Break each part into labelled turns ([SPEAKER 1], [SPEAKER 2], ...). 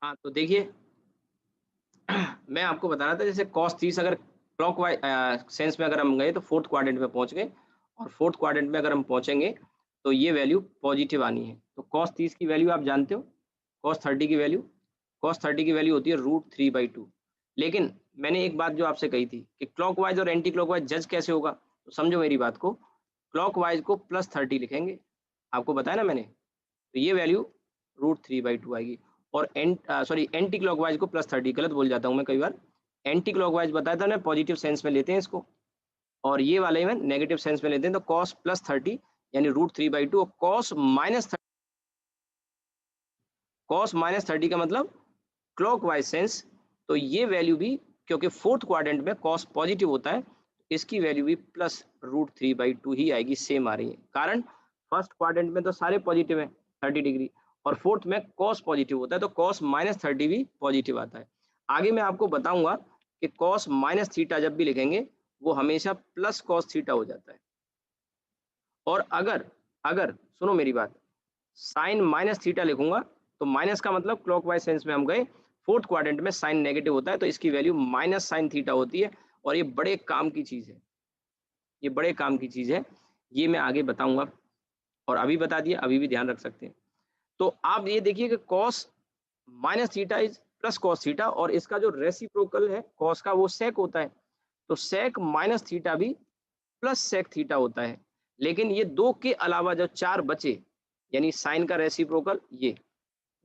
[SPEAKER 1] हाँ, तो देखिए मैं आपको बता रहा था जैसे कॉस 30 अगर क्लॉकवाइज़ सेंस में अगर हम गए तो 4th क्वाड्रेंट में पहुँच गए और 4th क्वाड्रेंट में अगर हम पहुँचेंगे तो ये वैल्यू पॉजिटिव आनी है। तो कॉस 30 की वैल्यू आप जानते हो, कॉस 30 की वैल्यू? कॉस 30 की वैल्यू होती है √3/2। लेकिन मैंने एक बात जो आपसे कही थी कि क्लॉकवाइज़ और एंटी क्लॉकवाइज़ जज कैसे होगा? तो समझो मेरी बात को, क्लॉकवाइज़ को +30 लिखेंगे, आपको बताया ना मैंने। तो ये वैल्यू √3/2 आएगी और सॉरी एंटी क्लॉकवाइज़ को +30 गलत बोल जाता हूँ मैं कई बार। एंटी क्लॉकवाइज़ बताया था ना पॉजिटिव सेंस में लेते हैं इसको और ये वाले में नेगेटिव सेंस में लेते हैं तो कॉस +30 यानी √3/2 और कॉस -30 का मतलब क्लॉकवाइज़ सेंस तो ये वैल्यू भी क्योंकि 4th क्वाड्रेंट में कॉस पॉजिटिव होता है, इसकी वैल्यू भी +√3/2 ही आएगी, सेम आ रही है। कारण 1st क्वाड्रेंट में तो सारे पॉजिटिव हैं 30 डिग्री और 4th में कॉस पॉजिटिव होता है तो कॉस -30 भी पॉजिटिव आता है। आगे मैं आपको बताऊँगा कि कॉस -थीटा जब भी लिखेंगे, वो हमेशा प्लस कॉस थीटा हो जाता है और अगर अगर सुनो मेरी बात, साइन माइनस थीटा लिखूँगा, तो माइनस का मतलब क्लॉकवाइज़ सेंस में हम गए, 4th क्वाड्रेंट में साइन नेगेटिव होता है, तो इसकी वैल्यू माइनस साइन थीटा होती है और ये बड़े काम की चीज़ है, ये बड़े काम की चीज़ है। ये मैं आगे बताऊँगा और अभी बता दिया, अभी भी ध्यान रख सकते हैं। तो आप ये देखिए कि cos minus theta is plus cos theta और इसका जो रेसिप्रोकल है कॉस का वो सेक होता है। तो सेक माइनस थीटा भी प्लस सेक थीटा होता है। लेकिन ये 2 के अलावा जो 4 बचे, यानी साइन का रेसिप्रोकल ये,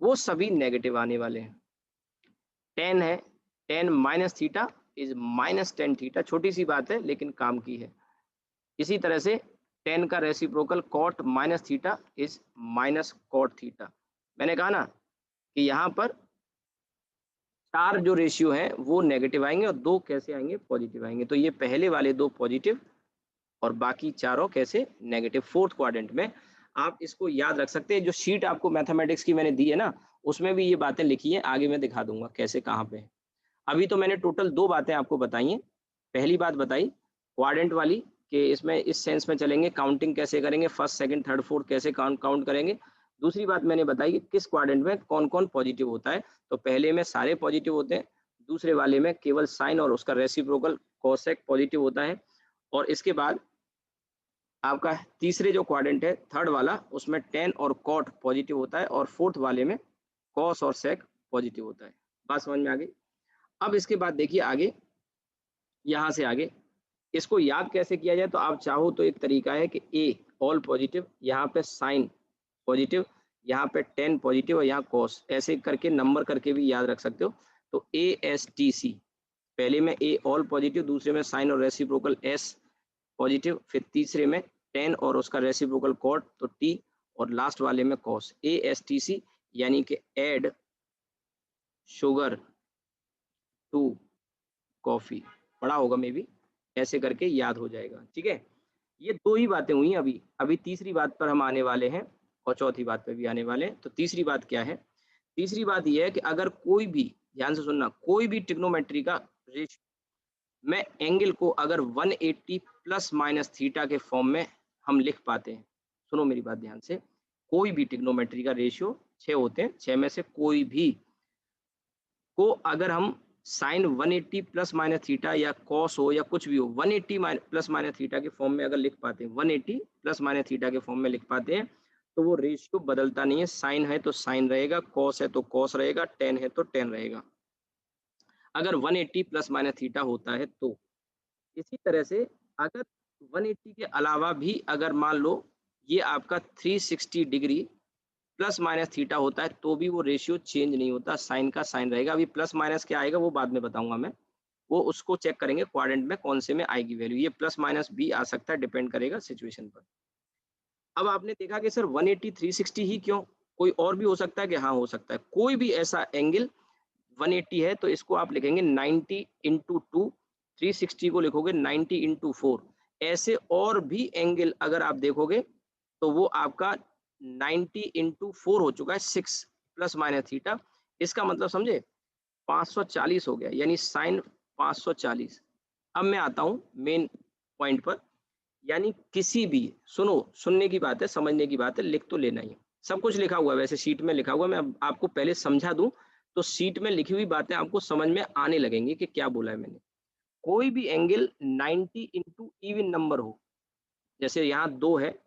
[SPEAKER 1] वो सभी नेगेटिव आने वाले हैं। tan है, tan minus theta is minus tan theta, छोटी-सी बात है लेकिन काम की है। इसी तरह से tan का reciprocal cot minus theta is minus cot theta. मैंने कहा ना कि यहाँ पर 4 जो रेशियो हैं वो नेगेटिव आएँगे और 2 कैसे आएँगे? पॉजिटिव आएँगे। तो ये पहले वाले 2 पॉजिटिव और बाकी चारों कैसे? नेगेटिव 4th क्वाड्रेंट में। आप इसको याद रख सकते हैं, जो शीट आपको मैथमेटिक्स की मैंने दी है ना, उसमें भी ये बातें लिखी हैं, आगे मैं दिखा दूँगा कैसे कहाँ पे है। अभी तो मैंने टोटल 2 बातें आपको बताई हैं। पहली बात बताई क्वाड्रेंट वाली कि इसमें इस सेंस में चलेंगे, काउंटिंग कैसे करेंगे, फर्स्ट, सेकंड, थर्ड, फोर्थ कैसे काउंट काउंट करेंगे। दूसरी बात मैंने बताई कि किस क्वाड्रेंट में कौन-कौन पॉजिटिव होता है। तो पहले में सारे पॉजिटिव होते हैं, दूसरे वाले में केवल साइन और उसका रेसिप्रोकल कोसेक पॉजिटिव होता है और इसके बाद आपका तीसरे जो क्वाड्रेंट है, थर्ड वाला, उसमें tan और cot पॉजिटिव होता है और फोर्थ वाले में cos और sec पॉजिटिव होता है। बात समझ में आ गई? अब इसके बाद देखिए आगे, यहाँ से आगे, इसको याद कैसे किया जाए? तो आप चाहो तो एक तरीका है कि A ऑल पॉजिटिव, यहाँ पे साइन पॉजिटिव, यहाँ पे tan पॉजिटिव और यहाँ cos, ऐसे करके नंबर करके भी याद रख सकते हो। तो ASTC, पहले में A ऑल पॉजिटिव, दूसरे में साइन और रेसिप्रोकल S पॉजिटिव, फिर तीसरे में tan और उसका रेसिप्रोकल cot तो T और लास्ट वाले में cos। ASTC यानी कि ऐड शुगर टू कॉफी, पढ़ा होगा मे बी, ऐसे करके याद हो जाएगा, ठीक है? ये 2 ही बातें हुई अभी, अभी तीसरी बात पर हम आने वाले हैं और चौथी बात पे भी आने वाले हैं। तो तीसरी बात क्या है? तीसरी बात ये है कि अगर कोई भी, ध्यान से सुनना, कोई भी ट्रिग्नोमेट्री का रेशियो में एंगल को अगर 180 प्लस माइनस थीटा के फॉर्म में हम लिख पाते हैं। सुनो मेरी बात ध्यान से, कोई भी ट्रिग्नोमेट्री का रेशियो 6 होते हैं, 6 में से कोई भी को अगर हम साइन 180 प्लस माइनस थीटा या कॉस हो या कुछ भी हो 180 प्लस माइनस थीटा के फॉर्म में अगर लिख पाते हैं, 180 प्लस माइनस थीटा के फॉर्म में लिख पाते हैं, तो वो रेशियो बदलता नहीं है। साइन है तो साइन रहेगा, कॉस है तो कॉस रहेगा, टेन है तो टेन रहेगा, अगर 180 प्लस माइनस थीटा होता है तो। इसी तरह से अगर 180 के अलावा भी अगर मान लो ये आपका 360 डिग्री प्लस माइनस थीटा होता है तो भी वो रेशियो चेंज नहीं होता, साइन का साइन रहेगा। अभी प्लस माइनस क्या आएगा वो बाद में बताऊंगा मैं, वो उसको चेक करेंगे क्वाड्रेंट में कौन से में आएगी वैल्यू, ये प्लस माइनस भी आ सकता है, डिपेंड करेगा सिचुएशन पर। अब आपने देखा कि सर 180 360 ही क्यों, कोई और भी हो सकता है कि हाँ हो सकता है, कोई भी ऐसा एंगल 180 है तो इसको आप लिखेंगे 90 इंटू टू, 360 को लिखोगे 90 इंटू 4, ऐसे और भी एंगल अगर आप देखोगे तो वो आपका 90 इंटू 4 हो चुका है 6 प्लस माइनस थीटा, इसका मतलब समझे 540 हो गया, यानी साइन 540। अब मैं आता हूँ मेन पॉइंट पर, यानी किसी भी, सुनो, सुनने की बात है, समझने की बात है, लिख तो लेना ही है। सब कुछ लिखा हुआ है, वैसे शीट में लिखा हुआ है, मैं अब आपको पहले समझा दूं तो शीट में लिखी हुई बातें आपको समझ में आने लगेंगी कि क्या बोला है मैंने। कोई भी एंगल 90 इंटू इवन नंबर हो, जैसे यहाँ 2 है,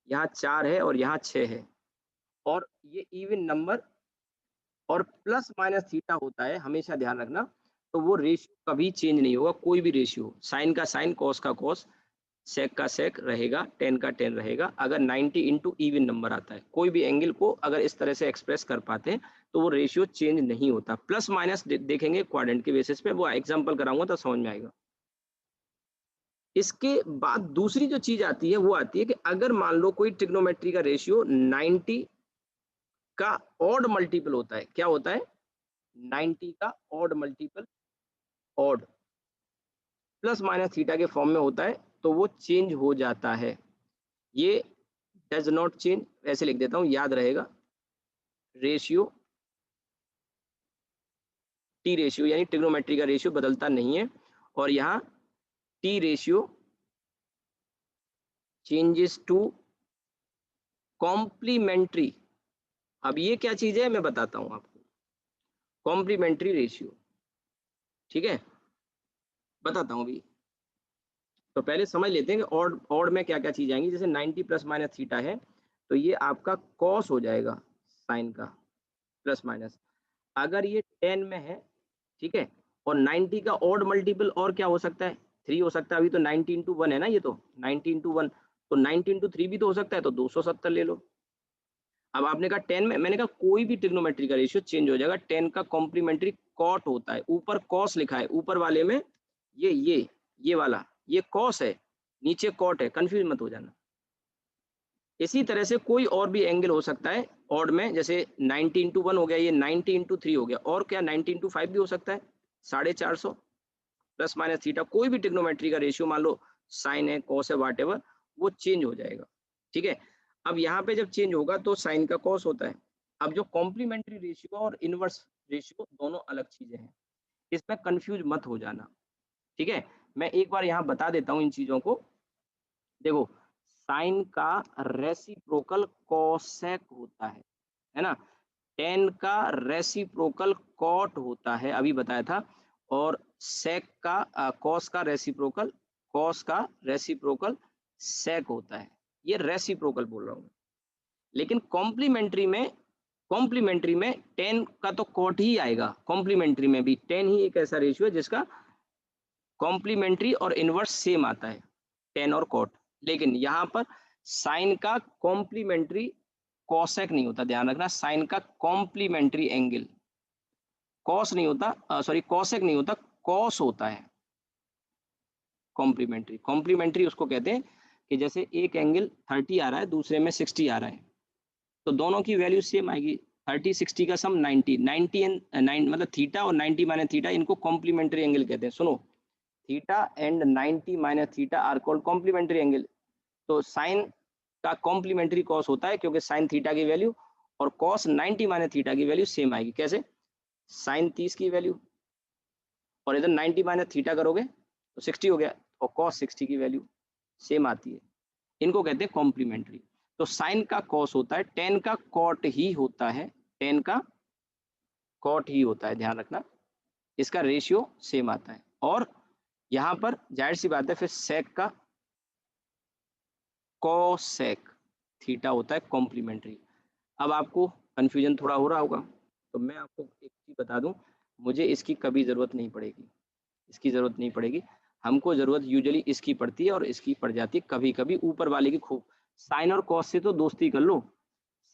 [SPEAKER 1] यहाँ 4 है और यहाँ 6 है, और ये इवन नंबर और प्लस माइनस थीटा होता है, हमेशा ध्यान रखना। तो वो रेशियो कभी चेंज नहीं होगा, कोई भी रेशियो, साइन का साइन, कॉस का कॉस, सेक का सेक रहेगा, टेन का टेन रहेगा। अगर 90 इंटू इवन नंबर आता है, कोई भी एंगल को अगर इस तरह से एक्सप्रेस कर पाते हैं तो वो रेशियो चेंज नहीं होता। प्लस माइनस देखेंगे क्वाड्रेंट के बेसिस पे, वो एग्जांपल कराऊंगा तो समझ में आएगा। इसके बाद दूसरी जो चीज आती है वो आती है कि अगर मान लो कोई ट्रिग्नोमेट्री का रेशियो 90 का ऑड मल्टीपल होता है, क्या होता है, 90 का odd multiple, odd plus minus theta के फॉर्म में होता है, तो वो चेंज हो जाता है। ये डज नॉट चेंज, ऐसे लिख देता हूं, याद रहेगा। रेशियो, टी रेशियो यानी ट्रिग्नोमेट्री का रेशियो बदलता नहीं है, और यहाँ T ratio changes to complementary. अब ये क्या चीज है मैं बताता हूं आपको, कॉम्प्लीमेंट्री रेशियो, ठीक है, बताता हूं अभी। तो पहले समझ लेते हैं कि ऑड ऑड में क्या क्या चीज आएंगी। जैसे 90 प्लस माइनस थीटा है, तो ये आपका कॉस हो जाएगा साइन का, प्लस माइनस। अगर ये 10 में है, ठीक है, और 90 का ऑड मल्टीपल और क्या हो सकता है, 3 हो सकता है। अभी तो 90 इंटू 1 है ना, ये तो 90 इंटू 1, तो 90 इंटू 3 भी तो हो सकता है, तो 270 ले लो। अब आपने कहा 10 में, मैंने कहा कोई भी ट्रिग्नोमेट्री का रेशियो चेंज हो जाएगा। 10 का कॉम्प्लीमेंट्री कॉट होता है, ऊपर कॉस लिखा है, ऊपर वाले में ये वाला ये कॉस है, नीचे कॉट है, कंफ्यूज मत हो जाना। इसी तरह से कोई और भी एंगल हो सकता है ऑड में, जैसे 90 इंटू 1 हो गया, ये 90 इंटू 3 हो गया, और क्या 90 इंटू 5 भी हो सकता है, 450 प्लस माइनस थीटा। कोई भी ट्रिग्नोमेट्री का रेशियो, मान लो साइन है, कॉस है, वाट एवर, वो चेंज हो जाएगा, ठीक है। अब यहाँ पे जब चेंज होगा तो साइन का कॉस होता है। अब जो कॉम्प्लीमेंट्री रेशियो और इनवर्स रेशियो दोनों अलग चीजें हैं, इसमें कंफ्यूज मत हो जाना, ठीक है। मैं एक बार यहाँ बता देता हूँ इन चीजों को। देखो, साइन का रेसिप्रोकल कॉसेक होता है ना, टेन का रेसिप्रोकल कॉट होता है, अभी बताया था, और सेक का कॉस का रेसिप्रोकल, कॉस का रेसिप्रोकल सेक होता है। ये रेसिप्रोकल बोल रहा हूँ। लेकिन कॉम्प्लीमेंट्री में टेन का तो कॉट ही आएगा। कॉम्प्लीमेंट्री में भी टेन ही एक ऐसा रेशियो है जिसका कॉम्प्लीमेंट्री और इनवर्स सेम आता है, टेन और कॉट। लेकिन यहाँ पर साइन का कॉम्प्लीमेंट्री कॉसेक नहीं होता, ध्यान रखना। साइन का कॉम्प्लीमेंट्री एंगल कॉस नहीं होता, सॉरी कॉसेक नहीं होता, कॉस होता है। कॉम्प्लीमेंट्री, कॉम्प्लीमेंट्री उसको कहते हैं कि जैसे एक एंगल 30 आ रहा है, दूसरे में 60 आ रहा है, तो दोनों की वैल्यू सेम आएगी। 30 60 का सम 90, 90 एंड 9 मतलब थीटा और 90 माइनस थीटा, इनको कॉम्प्लीमेंट्री एंगल कहते हैं। सुनो, theta and 90 minus theta are called complementary angle. तो साइन का कॉम्प्लीमेंट्री कॉस होता है, क्योंकि साइन थीटा की वैल्यू और कॉस 90 माइनस थीटा की वैल्यू सेम आएगी। कैसे, साइन 30 की वैल्यू और इधर 90 माइनस थीटा करोगे तो 60 हो गया, और कॉस 60 की वैल्यू सेम आती है। इनको कहते हैं कॉम्प्लीमेंट्री। तो साइन का कॉस होता है, टेन का कॉट ही होता है, टेन का कॉट ही होता है, ध्यान रखना। इसका रेशियो सेम आता है। और यहाँ पर जाहिर सी बात है फिर सेक का कोसेक थीटा होता है कॉम्प्लीमेंट्री। अब आपको कंफ्यूजन थोड़ा हो रहा होगा, तो मैं आपको एक चीज बता दूं, मुझे इसकी कभी जरूरत नहीं पड़ेगी, इसकी जरूरत नहीं पड़ेगी। हमको जरूरत यूजुअली इसकी पड़ती है, और इसकी पड़ जाती है कभी कभी ऊपर वाले की खूब। साइन और कॉस से तो दोस्ती कर लो,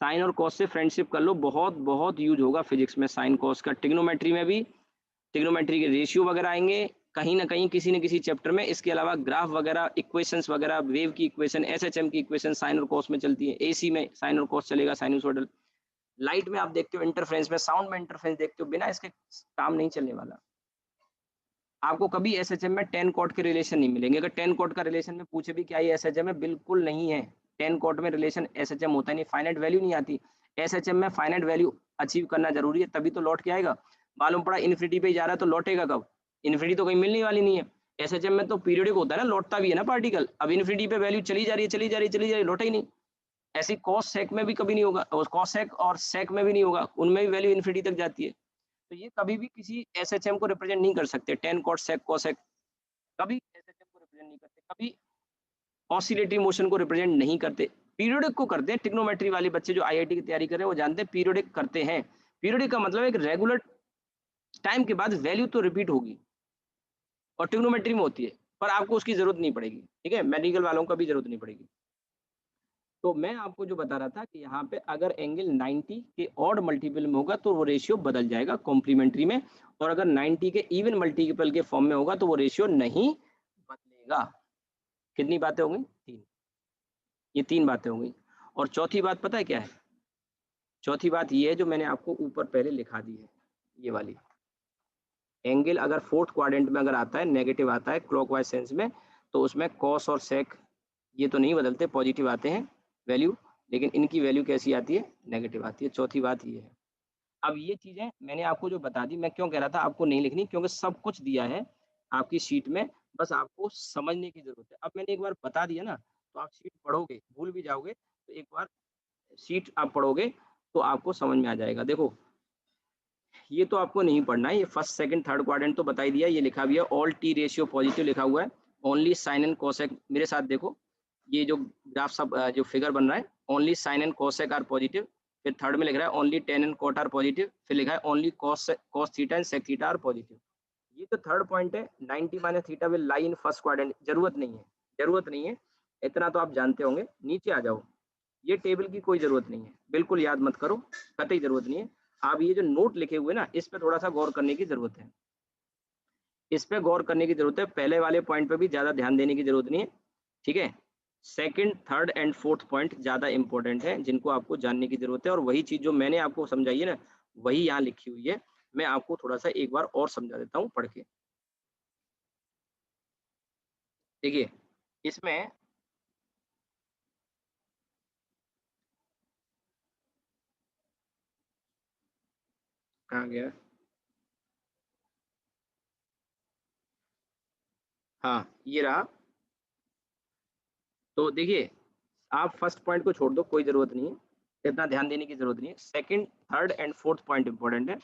[SPEAKER 1] साइन और कॉस से फ्रेंडशिप कर लो, बहुत बहुत यूज होगा फिजिक्स में साइन कॉस का। ट्रिग्नोमेट्री में भी ट्रिग्नोमेट्री के रेशियो वगैरह आएंगे कहीं ना कहीं, किसी न किसी चैप्टर में। इसके अलावा ग्राफ वगैरह, इक्वेशंस वगैरह, वेव की इक्वेशन, एसएचएम की इक्वेशन साइन और कॉस में चलती है। एसी में साइन और कॉस चलेगा, साइनसोइडल। लाइट में आप देखते हो इंटरफेरेंस में, साउंड में इंटरफेरेंस देखते हो, बिना इसके काम नहीं चलने वाला। आपको कभी एसएचएम में 10 कॉट के रिलेशन नहीं मिलेंगे। अगर 10 कॉट का रिलेशन में पूछे भी क्या ये एसएचएम है, बिल्कुल नहीं है। 10 कॉट में रिलेशन एसएचएम होता नहीं, फाइनाइट वैल्यू नहीं आती। एसएचएम में फाइनाइट वैल्यू अचीव करना जरूरी है, तभी तो लौट के आएगा। मालूम पड़ा इन्फिनिटी पे जा रहा है तो लौटेगा कब, इन्फिनिटी तो कहीं मिलने वाली नहीं है। एसएचएम में तो पीरियडिक होता है ना, लौटता भी है ना पार्टिकल। अब इन्फिनिटी पे वैल्यू चली जा रही है, चली जा रही है, चली जा रही है, लौटा ही नहीं। ऐसी कॉस सेक में भी कभी नहीं होगा, और कॉस सेक और सेक में भी नहीं होगा, उनमें भी वैल्यू इन्फिनिटी तक जाती है। तो ये कभी भी किसी एसएचएम को रिप्रेजेंट नहीं कर सकते, टेन कॉट सेक कोसेक कभी एसएचएम को रिप्रेजेंट नहीं करते, कभी ऑसिलेटरी मोशन को रिप्रेजेंट नहीं करते। पीरियोडिक को करते हैं, ट्रिग्नोमेट्री वाले बच्चे जो आईआईटी की तैयारी कर रहे हैं वो जानते हैं पीरियोडिक करते हैं। पीरियोडिक का मतलब एक रेगुलर टाइम के बाद वैल्यू तो रिपीट होगी और ट्रिग्नोमेट्री में होती है, पर आपको उसकी जरूरत नहीं पड़ेगी, ठीक है, मेडिकल वालों का भी जरूरत नहीं पड़ेगी। तो मैं आपको जो बता रहा था कि यहाँ पे अगर एंगल 90 के ऑड मल्टीपल में होगा तो वो रेशियो बदल जाएगा कॉम्प्लीमेंट्री में, और अगर 90 के इवन मल्टीपल के फॉर्म में होगा तो वो रेशियो नहीं बदलेगा। कितनी बातें हो गई? तीन। ये तीन बातें हो गई। और चौथी बात पता है क्या है? चौथी बात ये है जो मैंने आपको ऊपर पहले लिखा दी है, ये वाली। एंगल अगर फोर्थ क्वाड्रेंट में अगर आता है, नेगेटिव आता है क्लॉकवाइज सेंस में, तो उसमें कॉस और सेक ये तो नहीं बदलते, पॉजिटिव आते हैं वैल्यू, लेकिन इनकी वैल्यू कैसी आती है? नेगेटिव आती है। चौथी बात ये है। अब ये चीजें मैंने आपको जो बता दी, मैं क्यों कह रहा था आपको नहीं लिखनी, क्योंकि सब कुछ दिया है आपकी शीट में, बस आपको समझने की जरूरत है। अब मैंने एक बार बता दिया ना, तो आप शीट पढ़ोगे, भूल भी जाओगे, तो एक बार शीट आप पढ़ोगे तो आपको समझ में आ जाएगा। देखो ये तो आपको नहीं पढ़ना है, ये फर्स्ट सेकंड थर्ड क्वाड्रेंट तो बता ही दिया, ये लिखा भी है ऑल टी रेशियो पॉजिटिव लिखा हुआ है, ओनली साइन एंड कोसेक, मेरे साथ देखो, ये जो ग्राफ सब जो फिगर बन रहा है, only sine and cosec are positive, फिर थर्ड में लिख रहा है only tan and cot are positive, फिर लिखा है only cos theta and sec theta are positive. ये तो थर्ड पॉइंट है, 90 minus theta will lie in first quadrant, जरूरत नहीं है, जरूरत नहीं है, इतना तो आप जानते होंगे। नीचे आ जाओ, ये टेबल की कोई जरूरत नहीं है, बिल्कुल याद मत करो, कतई जरूरत नहीं है। आप ये जो नोट लिखे हुए ना, इस पे थोड़ा सा गौर करने की जरूरत है, इस पे गौर करने की जरूरत है, पहले वाले पॉइंट पे भी ज्यादा ध्यान देने की जरूरत नहीं है, ठीक है। Second third and fourth point ज्यादा इंपॉर्टेंट है, जिनको आपको जानने की जरूरत है, और वही चीज जो मैंने आपको समझाई है ना, वही यहाँ लिखी हुई है। मैं आपको थोड़ा सा एक बार और समझा देता हूँ पढ़ के। देखिए इसमें कहाँ गया, हाँ ये रहा। तो देखिए आप फर्स्ट पॉइंट को छोड़ दो, कोई जरूरत नहीं है, इतना ध्यान देने की जरूरत नहीं है। Second third and fourth point important है,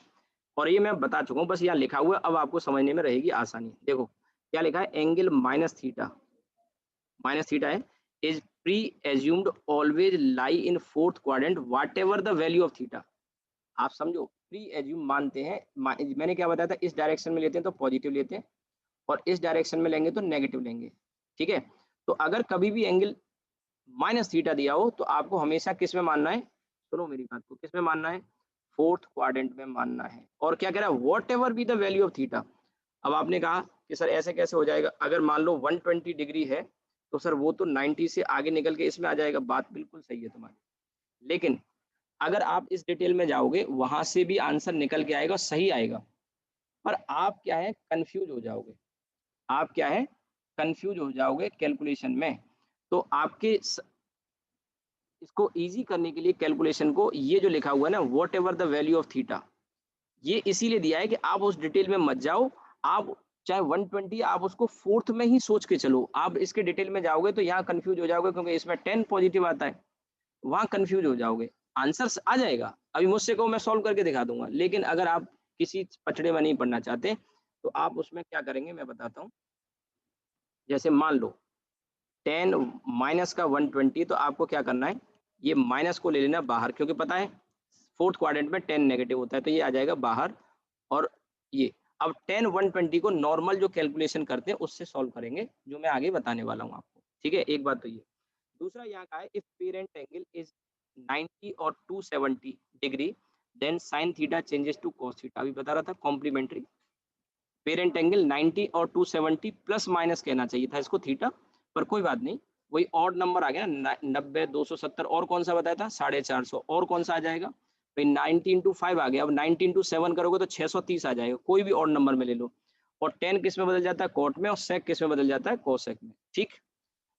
[SPEAKER 1] और ये मैं बता चुका हूँ, बस यहाँ लिखा हुआ है, अब आपको समझने में रहेगी आसानी। देखो क्या लिखा है, एंगल माइनस थीटा है, is presumed always lie in fourth quadrant whatever the value of theta. आप समझो, प्री एज्यूम मानते हैं, मैंने क्या बताया था, इस डायरेक्शन में लेते हैं तो पॉजिटिव लेते हैं, और इस डायरेक्शन में लेंगे तो नेगेटिव लेंगे, ठीक है। तो अगर कभी भी एंगल माइनस थीटा दिया हो तो आपको हमेशा किस में मानना है, सुनो मेरी बात को, किस में मानना है, फोर्थ क्वाड्रेंट में मानना है। और क्या कह रहा है, what ever be the value of theta. अब आपने कहा कि सर ऐसे कैसे हो जाएगा, अगर मान लो 120 डिग्री है तो सर वो तो 90 से आगे निकल के इसमें आ जाएगा, बात बिल्कुल सही है तुम्हारी, लेकिन अगर आप इस डिटेल में जाओगे वहां से भी आंसर निकल के आएगा, सही आएगा, पर आप क्या है, कंफ्यूज हो जाओगे, आप क्या है, कंफ्यूज हो जाओगे कैलकुलेशन में। तो आपके इसको इजी करने के लिए कैलकुलेशन को, ये जो लिखा हुआ है ना, what ever the value of theta, ये इसीलिए दिया है कि आप उस डिटेल में मत जाओ। आप चाहे 120 आप उसको फोर्थ में ही सोच के चलो, आप इसके डिटेल में जाओगे तो यहाँ कंफ्यूज हो जाओगे, क्योंकि इसमें 10 पॉजिटिव आता है, वहां कंफ्यूज हो जाओगे। आंसर आ जाएगा, अभी मुझसे कहो मैं सॉल्व करके दिखा दूंगा, लेकिन अगर आप किसी पचड़े में नहीं पढ़ना चाहते तो आप उसमें क्या करेंगे मैं बताता हूँ। जैसे मान लो 10 माइनस का 120, तो आपको क्या करना है, ये माइनस को ले लेना बाहर, क्योंकि पता है फोर्थ क्वाड्रेंट में 10 नेगेटिव होता है, तो ये आ जाएगा बाहर। और ये अब 10 120 को नॉर्मल जो कैलकुलेशन करते हैं उससे सॉल्व करेंगे, जो मैं आगे बताने वाला हूँ आपको, ठीक है। एक बात तो ये, दूसरा यहाँ का है, इफ पेरेंट एंगल इज 90 और 270 degree then sine theta changes to cos theta, अभी बता रहा था कॉम्प्लीमेंट्री। पेरेंट एंगल 90 और 270 प्लस माइनस कहना चाहिए था इसको थीटा, पर कोई बात नहीं, वही ऑड नंबर आ गया ना, 90 270, और कौन सा बताया था 450, और कौन सा आ जाएगा भाई 90 इंटू 5 आ गया, अब 90 इंटू 7 करोगे तो 630 आ जाएगा, कोई भी ऑड नंबर में ले लो। और 10 किस में बदल जाता है, कॉट में, और सेक किस में बदल जाता है, कोसेक में, ठीक।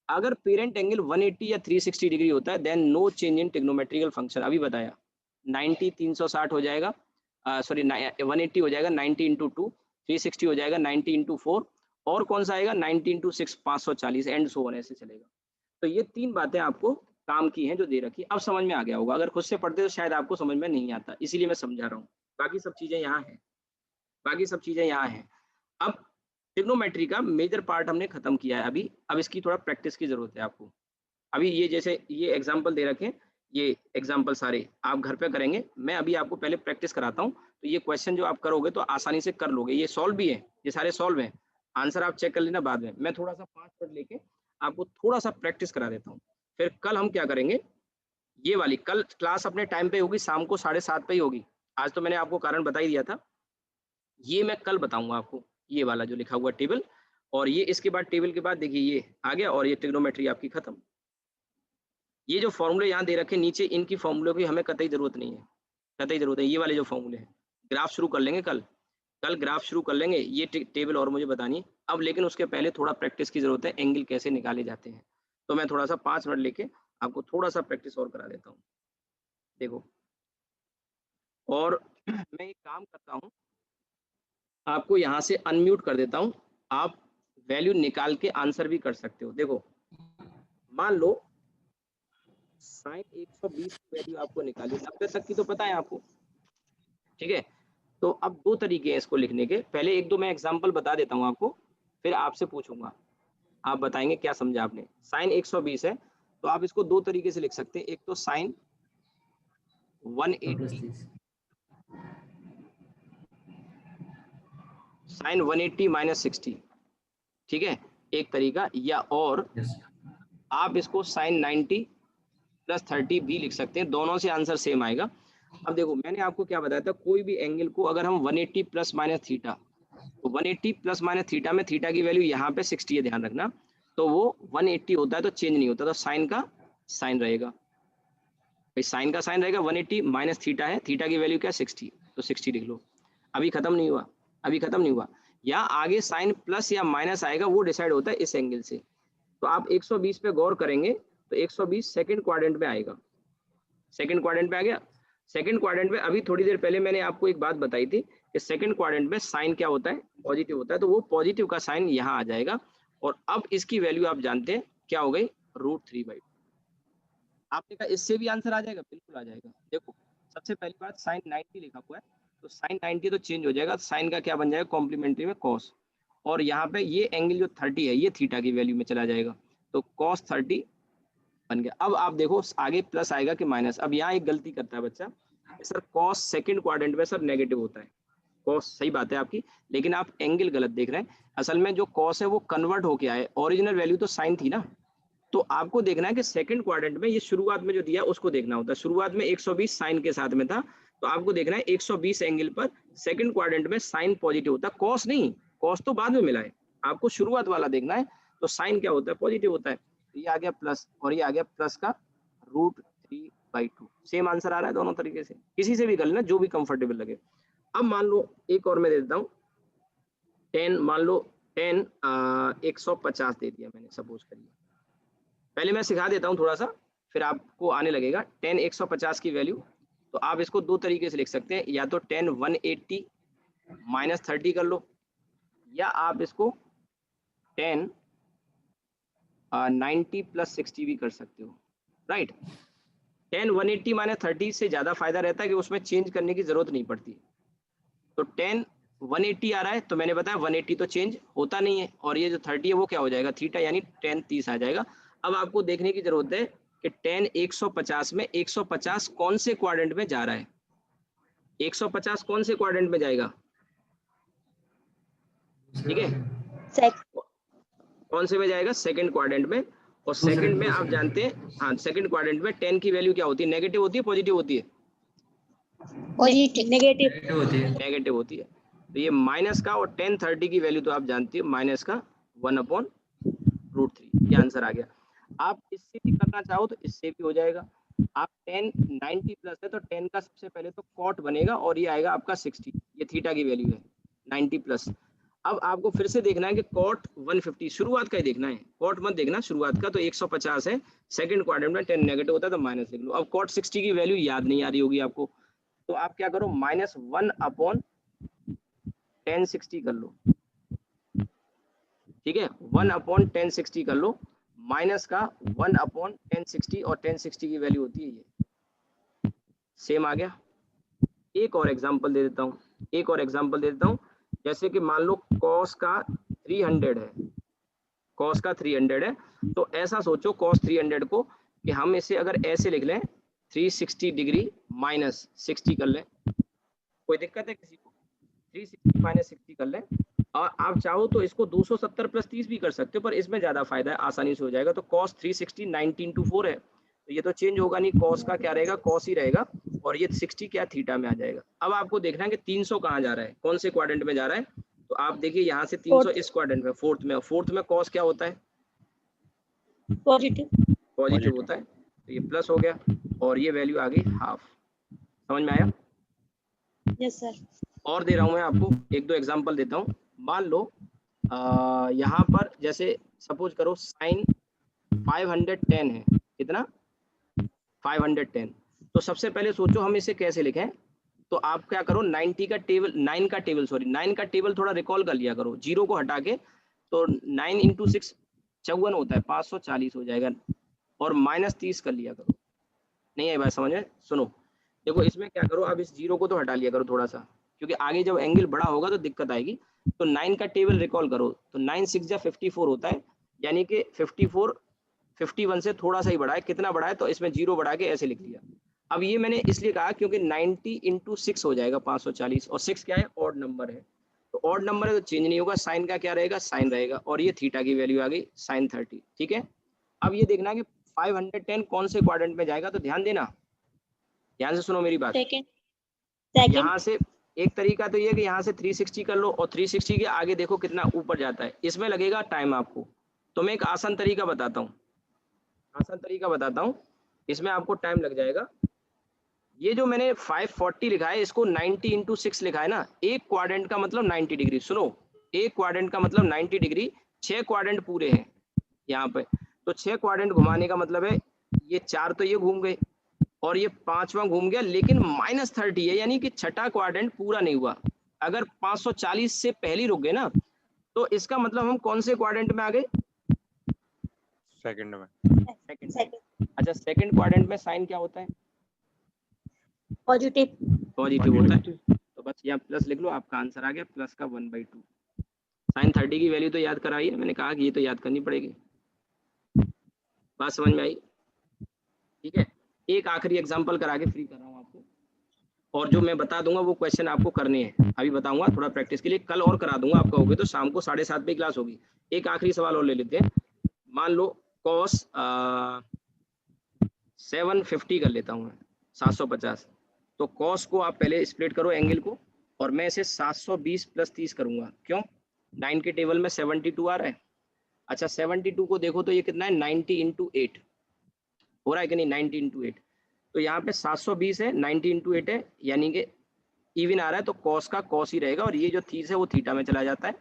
[SPEAKER 1] अगर पेरेंट एंगल 180 या 360 डिग्री होता है then no change in trigonometrical function, अभी बताया 90 360 हो जाएगा, सॉरी 180 हो जाएगा 90 इंटू 2, 360 हो जाएगा 90 इंटू 4, और कौन सा आएगा 90 इंटू 6 540, एंड सो ऑन, ऐसे चलेगा। तो ये तीन बातें आपको काम की हैं जो दे रखी, अब समझ में आ गया होगा, अगर खुद से पढ़ते तो शायद आपको समझ में नहीं आता, इसीलिए मैं समझा रहा हूँ, बाकी सब चीजें यहाँ है। बाकी सब चीजें यहाँ हैं। अब ट्रिग्नोमेट्री का मेजर पार्ट हमने खत्म किया है अभी, अब इसकी थोड़ा प्रैक्टिस की जरूरत है आपको। अभी ये जैसे ये एग्जाम्पल दे रखे हैं, ये एग्जाम्पल सारे आप घर पे करेंगे, मैं अभी आपको पहले प्रैक्टिस कराता हूँ, तो ये क्वेश्चन जो आप करोगे तो आसानी से कर लोगे, ये सॉल्व भी है, ये सारे सॉल्व हैं, आंसर आप चेक कर लेना बाद में। मैं थोड़ा सा 5 मिनट लेके आपको थोड़ा सा प्रैक्टिस करा देता हूँ, फिर कल हम क्या करेंगे, ये वाली कल क्लास अपने टाइम पे होगी, शाम को 7:30 पे ही होगी। आज तो मैंने आपको कारण बता ही दिया था, ये मैं कल बताऊंगा आपको, ये वाला जो लिखा हुआ टेबल, और ये इसके बाद टेबल के बाद देखिए ये आ गया, और ये ट्रिग्नोमेट्री आपकी खत्म। ये जो फॉर्मूले यहाँ दे रखे नीचे, इनकी फॉर्मूले की हमें कतई जरूरत नहीं है, कतई जरूरत है, ये वाले जो फॉर्मूले हैं। ग्राफ शुरू कर लेंगे कल, कल ग्राफ शुरू कर लेंगे, ये टेबल और मुझे बतानी है अब, लेकिन उसके पहले थोड़ा प्रैक्टिस की जरूरत है, एंगल कैसे निकाले जाते हैं। तो मैं थोड़ा सा 5 मिनट लेके आपको थोड़ा सा प्रैक्टिस और करा देता हूँ, देखो। और मैं एक काम करता हूँ, आपको यहाँ से अनम्यूट कर देता हूँ, आप वैल्यू निकाल के आंसर भी कर सकते हो। देखो मान लो साइन 120 की वैल्यू आपको निकाली, 90 तक की तो पता है आपको, ठीक है। तो अब दो तरीके हैं इसको लिखने के, पहले एक दो मैं एग्जांपल बता देता हूँ आपको, फिर आपसे पूछूंगा, आप बताएंगे क्या समझा आपने। साइन 120 है तो आप इसको दो तरीके से लिख सकते हैं, एक तो साइन 180, साइन 180 माइनस 60, ठीक है, एक तरीका, या और आप इसको साइन 90 प्लस 30 भी लिख सकते हैं, दोनों से आंसर सेम आएगा। अब देखो मैंने आपको क्या बताया था, कोई भी एंगल को अगर हम 180 प्लस माइनस थीटा, तो 180 प्लस माइनस थीटा में थीटा की वैल्यू यहाँ पे 60 है, ध्यान रखना, तो वो 180 होता है तो चेंज नहीं होता, तो साइन का साइन रहेगा, भाई साइन का साइन रहेगा, 180 माइनस थीटा है, थीटा की वैल्यू क्या 60, तो 60 लिख लो। अभी खत्म नहीं हुआ, अभी खत्म नहीं हुआ, या आगे साइन प्लस या माइनस आएगा, वो डिसाइड होता है इस एंगल से। तो आप 120 पे गौर करेंगे तो 120 सेकंड क्वाड्रेंट में आएगा, सेकंड क्वाड्रेंट में आ गया। सेकंड क्वाड्रेंट में अभी थोड़ी देर पहले मैंने आपको एक बात बताई थी कि सेकंड क्वाड्रेंट में साइन क्या होता है, पॉजिटिव होता है, तो वो पॉजिटिव का साइन यहाँ आ जाएगा, और अब इसकी वैल्यू आप जानते हैं क्या हो गई, √3/2। आपने कहा इससे भी आंसर आ जाएगा, बिल्कुल आ जाएगा। देखो सबसे पहली बात साइन 90 लिखा हुआ है, तो साइन 90 तो चेंज हो जाएगा, साइन का क्या बन जाएगा, कॉम्प्लीमेंट्री में कॉस, और यहाँ पे ये एंगल जो 30 है ये थीटा की वैल्यू में चला जाएगा, तो कॉस 30 बन गया। अब आप देखो आगे प्लस आएगा कि माइनस, अब यहाँ एक गलती करता है बच्चा, सर कॉस सेकंड क्वाड्रेंट में सर नेगेटिव होता है, कॉस सही बात है आपकी, लेकिन आप एंगल गलत देख रहे हैं, असल में जो कॉस है वो कन्वर्ट होके आए, ओरिजिनल वैल्यू तो साइन थी ना, तो आपको देखना है कि सेकंड क्वाड्रेंट में ये शुरुआत में जो दिया उसको देखना होता है, शुरुआत में 120 साइन के साथ में था, तो आपको देखना है 120 एंगल पर सेकंड क्वाड्रेंट में साइन पॉजिटिव होता है, कॉस नहीं, कॉस तो बाद में मिला है, आपको शुरुआत वाला देखना है, तो साइन क्या होता है, पॉजिटिव होता है, तो ये आ गया प्लस, और ये आ गया प्लस का √3/2, सेम आंसर आ रहा है दोनों तरीके से, किसी से भी कर लेना जो भी कंफर्टेबल लगे। अब मान लो एक और मैं दे देता हूँ, 10 मान लो 10 150 दे दिया मैंने, सपोज करिए, पहले मैं सिखा देता हूँ थोड़ा सा, फिर आपको आने लगेगा। 10 150 की वैल्यू, तो आप इसको दो तरीके से लिख सकते हैं, या तो 10 180 माइनस 30 कर लो, या आप इसको 10 90 प्लस 60 भी कर सकते हो, राइट। 10 180 माइनस 30 से ज़्यादा फायदा रहता है कि उसमें चेंज करने की जरूरत नहीं पड़ती, तो 10 180 आ रहा है, तो मैंने बताया 180 तो चेंज होता नहीं है, और ये जो 30 है वो क्या हो जाएगा, थीटा, यानी 10 30 आ जाएगा। अब आपको देखने की जरूरत है कि 10 150 में 150 कौन से क्वाड्रेंट में जा रहा है, 150 कौन से क्वाड्रेंट में जाएगा, ठीक है, कौन से में जाएगा, सेकंड क्वाड्रेंट में, और सेकंड में आप जानते हैं, हाँ सेकंड क्वाड्रेंट में 10 की वैल्यू क्या होती है, नेगेटिव होती है पॉजिटिव होती है,
[SPEAKER 2] पॉजिटिव, नेगेटिव
[SPEAKER 1] नेगेटिव होती है, तो ये माइनस का, और 10 30 की वैल्यू तो आप जानती हो, माइनस का 1/√3, ये आंसर आ गया। आप इससे भी करना चाहो तो इससे भी हो जाएगा, आप 10 90 प्लस है तो 10 का सबसे पहले तो कॉट बनेगा, और ये आएगा आपका 60, ये थीटा की वैल्यू है 90 प्लस। अब आपको फिर से देखना है कि कॉट 150, शुरुआत का ही देखना है, कॉट मत देखना शुरुआत का, तो 150 है, सेकंड क्वाड्रेंट में 10 नेगेटिव होता है तो माइनस लिख लो। अब कॉट 60 की वैल्यू याद नहीं आ रही होगी आपको, तो आप क्या करो, -1/1060 कर लो, ठीक है, 1/1060 कर लो, माइनस का 1/1060, और 1060 की वैल्यू होती है ये, सेम आ गया। एक और एग्जांपल दे देता हूँ, एक और एग्जांपल दे देता हूँ, जैसे कि मान लो कॉस का 300 है, कॉस का 300 है, तो ऐसा सोचो कॉस 300 को कि हम इसे अगर ऐसे लिख लें 360 डिग्री माइनस 60 कर लें, कोई दिक्कत है किसी को? 360 माइनस 60 कर लें, और आप चाहो तो इसको 270 प्लस 30 भी कर सकते हो, पर इसमें ज्यादा फायदा है, आसानी से हो जाएगा। तो कॉस 360 19/4 है, तो ये तो चेंज होगा नहीं, कॉस का क्या रहेगा, कॉस ही रहेगा, और ये 60 क्या थीटा में आ जाएगा। अब आपको देखना है कि 300 कहाँ जा रहा है, कौन से क्वाड्रेंट में जा रहा है, तो आप देखिए यहाँ से 300 इस क्वाड्रेंट में, फोर्थ में कॉस क्या होता है, पॉजिटिव होता है, तो ये प्लस हो गया, और ये वैल्यू आ गई हाफ। समझ में आया?
[SPEAKER 2] Yes sir.
[SPEAKER 1] और दे रहा हूं मैं आपको एक दो एग्जांपल देता हूं। मान लो यहाँ पर जैसे सपोज करो साइन 510 है, कितना 510, तो सबसे पहले सोचो हम इसे कैसे लिखें। तो आप क्या करो, 9 का टेबल थोड़ा रिकॉल कर लिया करो, जीरो को हटा के, तो 9 इंटू 6 54 होता है, 540 हो जाएगा, और माइनस 30 कर लिया करो। नहीं आई बात समझ में? सुनो देखो, इसमें क्या करो, अब इस जीरो को तो हटा लिया करो थोड़ा सा, क्योंकि आगे जब एंगल बड़ा होगा तो दिक्कत आएगी। तो 9 का टेबल रिकॉल करो, तो 9 6 जा 54 होता है, यानी कि 54 51 से थोड़ा सा ही बड़ा है, कितना बड़ा है, तो इसमें जीरो बढ़ा के ऐसे लिख लिया। अब ये मैंने इसलिए कहा क्योंकि 90 इंटू 6 हो जाएगा 540, और 6 क्या है, ऑड नंबर है, तो ऑड नंबर है तो चेंज नहीं होगा, साइन का क्या रहेगा, साइन रहेगा, और ये थीटा की वैल्यू आ गई साइन 30। ठीक है, अब ये देखना कि 510 कौन से क्वाड्रेंट में जाएगा, तो ध्यान देना, ध्यान से सुनो मेरी बात। यहाँ से एक तरीका तो ये कि यहाँ से 360 कर लो, और 360 के आगे देखो कितना ऊपर जाता है, इसमें लगेगा टाइम आपको। तो मैं एक आसान तरीका बताता हूँ, इसमें आपको टाइम लग जाएगा। ये जो मैंने 540 लिखा है, इसको 90 इंटू 6 लिखा है ना, एक क्वाड्रेंट का मतलब 90 डिग्री, सुनो, एक क्वाड्रेंट का मतलब 90 डिग्री, 6 क्वाड्रेंट पूरे हैं यहाँ पे, तो 6 क्वाड्रेंट घुमाने का मतलब है ये 4 तो ये घूम गए, और ये 5वां घूम गया, लेकिन -30 है, यानी कि छठा क्वाड्रेंट पूरा नहीं हुआ। अगर 540 से पहले रुक गए ना, तो इसका मतलब हम कौन से क्वाड्रेंट में आ गए,
[SPEAKER 3] सेकंड में।
[SPEAKER 1] अच्छा, सेकंड क्वाड्रेंट में साइन क्या होता है, पॉजिटिव होता है, तो बस यहाँ प्लस लिख लो, आपका आंसर आ गया प्लस का 1/2। साइन 30 की वैल्यू तो याद कराई है मैंने, कहा कि ये तो याद करनी पड़ेगी। बात समझ में आई? ठीक है, एक आखिरी एग्जांपल करा के फ्री कर रहा हूँ आपको, और जो मैं बता दूंगा वो क्वेश्चन आपको करने हैं, अभी बताऊंगा थोड़ा प्रैक्टिस के लिए, कल और करा दूंगा, आपका होगी तो शाम को 7:30 पे क्लास होगी। एक आखिरी सवाल और ले लेते हैं, मान लो कॉस 750 कर लेता हूँ मैं, 750, तो कॉस को आप पहले स्प्लिट करो एंगल को, और मैं इसे 720 प्लस 30 करूंगा, क्यों, 9 के टेबल में 72 आ रहा है। अच्छा 72 को देखो तो ये कितना है, 90 इंटू 8 हो रहा है कि नहीं, 90 इंटू 8, तो यहाँ पे 720 है, 90 इंटू 8 है, यानी कि इवन आ रहा है, तो कॉस का कॉस ही रहेगा, और ये जो 30 है वो थीटा में चला जाता है।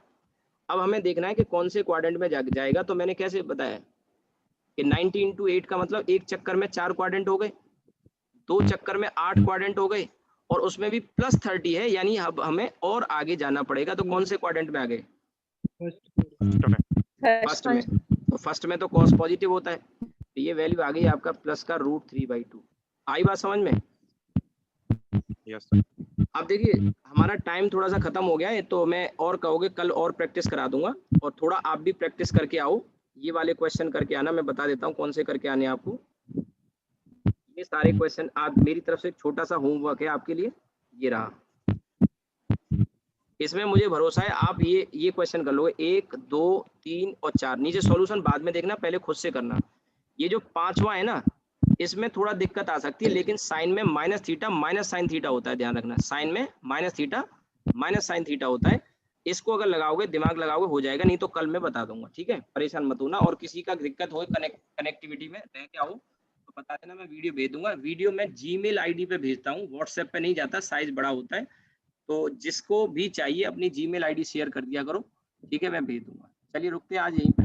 [SPEAKER 1] अब हमें देखना है कि कौन से क्वाड्रेंट में जाएगा, तो मैंने कैसे बताया कि 90 इंटू 8 का मतलब एक चक्कर में 4 क्वाड्रेंट हो गए, 2 चक्कर में 8 क्वाड्रेंट हो गए, और उसमें भी +30 है, यानी अब हमें और आगे जाना पड़ेगा, तो कौन से क्वाड्रेंट में आ गए, फर्स्ट में। तो फर्स्ट में तो कॉस पॉजिटिव होता है, तो ये वैल्यू आ गई आपका प्लस का √3/2। आई बात समझ में?
[SPEAKER 3] Yes sir.
[SPEAKER 1] अब देखिए हमारा टाइम थोड़ा सा खत्म हो गया है, तो मैं और कहोगे कल और प्रैक्टिस करा दूंगा, और थोड़ा आप भी प्रैक्टिस करके आओ, ये वाले क्वेश्चन करके आना, मैं बता देता हूँ कौन से करके आने आपको। ये सारे क्वेश्चन आप, मेरी तरफ से एक छोटा सा होमवर्क है आपके लिए, ये रहा, इसमें मुझे भरोसा है आप ये क्वेश्चन कर लोगे, 1 2 3 और 4, नीचे सॉल्यूशन बाद में देखना, पहले खुद से करना। ये जो 5वां है ना, इसमें थोड़ा दिक्कत आ सकती है, लेकिन साइन में minus theta minus sine theta होता है, ध्यान रखना, साइन में minus theta minus sine theta होता है, इसको अगर लगाओगे, दिमाग लगाओगे, हो जाएगा, नहीं तो कल मैं बता दूंगा, ठीक है, परेशान मत होना। और किसी का दिक्कत हो कनेक्टिविटी में रह के आओ तो बता देना, मैं वीडियो भेज दूंगा, वीडियो मैं जीमेल आईडी पे भेजता हूँ, व्हाट्सएप पे नहीं जाता, साइज बड़ा होता है, तो जिसको भी चाहिए अपनी जीमेल आईडी शेयर कर दिया करो, ठीक है, मैं भेज दूंगा। चलिए रुकते हैं आज यहीं पे।